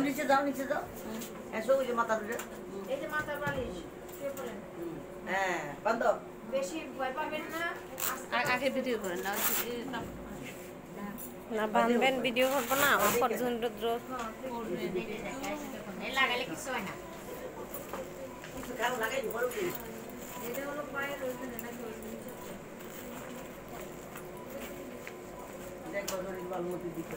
নিচে যাও এসো ওই যে মাথা ধরে এই যে মাথা বালিশ শুয়ে পড়েন হ্যাঁ বন্ধ বেশি ভয় পাবেন না আগে ভিডিও করেন না না বানবেন ভিডিও করব না অফার জোন রুদ্র এই লাগালে কিছু হয় না কিছু কাজ লাগাই দিব বড় করে এটা হলো পায়ের ওখানে নাকি দেখো ধরে বালমতি দিতে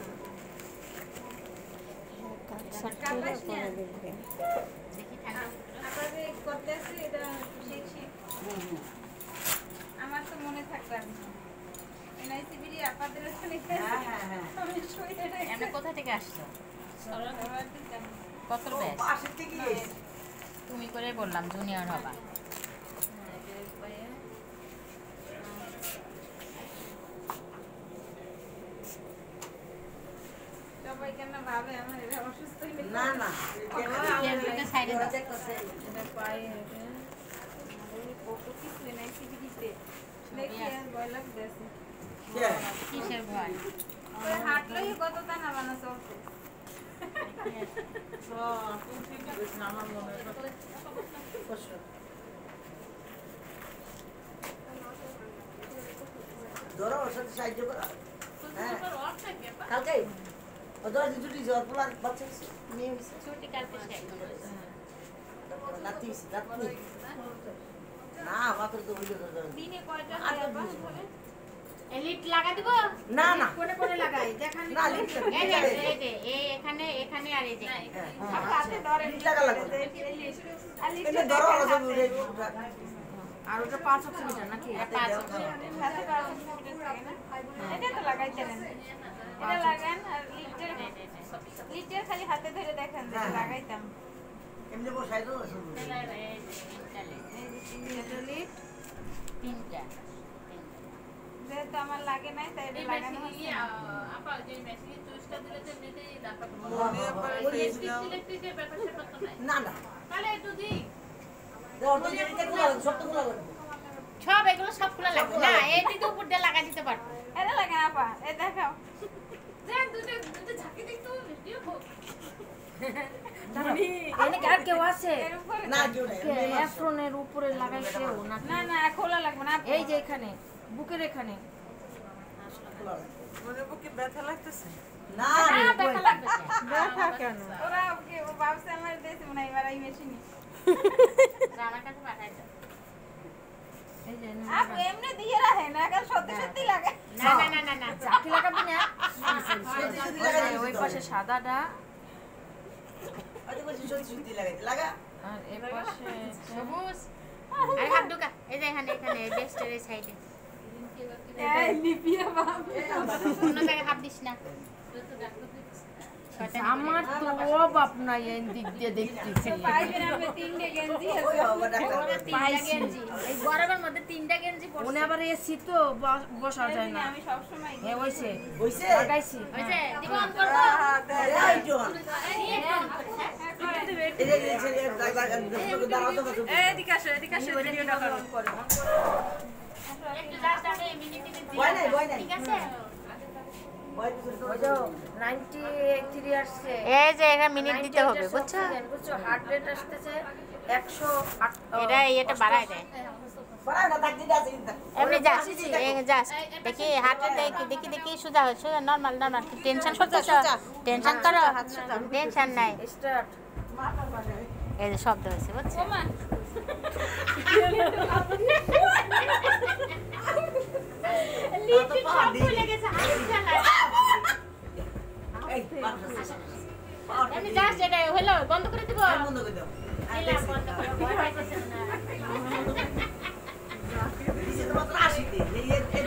আপনাদের করতেছি এটা শিখছি আমার তো মনে থাকবে না এনআইসিবিডি আপনাদের ওখানে আমি শুয়ে নাই এমনি কোথা থেকে আসছো কত ব্যাচ পাশে থেকে তুমি করে বললাম জুনিয়র হবা সবাই কেন ভাবে আমার এটা অসুস্থ হইলে না না এটা সাইডে দাও এটা পায়ে এটা ওই কত কিছু এনআইসিবিডিতে দেখি আর ভয় লাগতেছে কিসের ভয় ওই হাঁটলেই কত টানা বানা চলছে ধরো ওর সাথে সাহায্য করো হ্যাঁ কালকে ও 10 দিন ছুটি যাওয়ার পর বাচ্চা হয়েছে মেয়ে হয়েছে ছুটি কালকে শেষ নাতি না মাত্র তো বুঝে দিনে কয়টা আর তো হয় বুঝবো। বলে লিফট লাগা দিব না না কোনে কোনে লাগাই দেখান না লিফট এই যে এই এখানে এখানে আর এই যে হাতে ধরে লিফট লাগা লাগবে এটা ধরো ওরা সব উড়ে আর ওটা 5 সেন্টিমিটার নাকি পাঁচ হাতে 5 সেন্টিমিটার থাকে না এটা তো লাগাইতে না এটা লাগান আর লিটার খালি হাতে ধরে দেখেন যে লাগাইতাম এমনি বসাই দাও সব এটা লিফট তিনটা যেহেতু আমার লাগে নাই তাই এটা লাগানো হচ্ছে না। আপা যে মেশিনে চুইসটা দিলে তো এমনিতেই দাপা ইলেকট্রিকের ব্যাপার স্যাপার তো নাই না না তাহলে একটু দিই দাও তো এটা খোলা সব তো খোলা করো সব এগুলো সব খোলা লাগবে না এই দিকে উপর দিয়ে লাগা দিতে পারবো এটা লাগান আপা এই দেখাও দেখ দুটো ঝাঁকি দেখতে ভিডিও এনে আর কেউ আছে এর উপরে না কেউ নাই এফরনের উপরে লাগাইছেও না না না খোলা লাগবে না এই যে এখানে বুকের এখানে খোলা মনে বুকে ব্যথা লাগতেছে না ব্যথা লাগবে ব্যথা কেন ওরা ওকে বাবসে আমার দেশে মনে এবার এই মেশিনে আমার কাছে পাঠাই দাও এই যে আপু এমনি দিয়ে রাখে না কারণ সত্যি সত্যি লাগে না না না না না চাকি লাগাবি না ওই পাশে সাদাটা আরে বলছি সত্যি লাগাইতে লাগা আর এই পাশে সবুজ আর হাত ঢোকা এই যে এখানে এখানে বেস্টের এই সাইডে এই লিপিয়া বাপ অন্য জায়গায় হাত দিস না আমার তো বাপ নাই এই দিক দিয়ে দেখতেছি পাইবেন আপনি তিনটে গেঞ্জি ওই বাবা ডাক্তার পাইছি এই গরমের মধ্যে তিনটা গেঞ্জি পরছে ওনে আবার এসি তো বসা যায় না আমি সব সময় এ হইছে হইছে লাগাইছি হইছে দিব অন করব এই জন এটা ছেলে দাঁড়াও তো এদিকে আসো ভিডিওটা করো একটু জাস্ট আমি মিনিটে দিই ভয় নাই ঠিক আছে ভয় কিছু তো ওই যে 93 আসছে এই যে এটা মিনিট দিতে হবে বুঝছো বুঝছো হার্ট রেট আসতেছে 108 এটা বাড়ায় দেয় পড়া না থাক দিতে আছে এমনি জাস্ট দেখি হাতে দেখি সোজা হয় সোজা নরমাল টেনশন করতেছো টেনশন করো টেনশন নাই স্টার্ট এই যে শব্দ হয়েছে বুঝছো লিফট সব ভুলে গেছে হাত চালায় এই আমি জাস্ট এটা হলো বন্ধ করে দিব বন্ধ করে দাও এলা বন্ধ করে ভয় পাইতেছেন না দিছে তো মাত্র 80 তে এই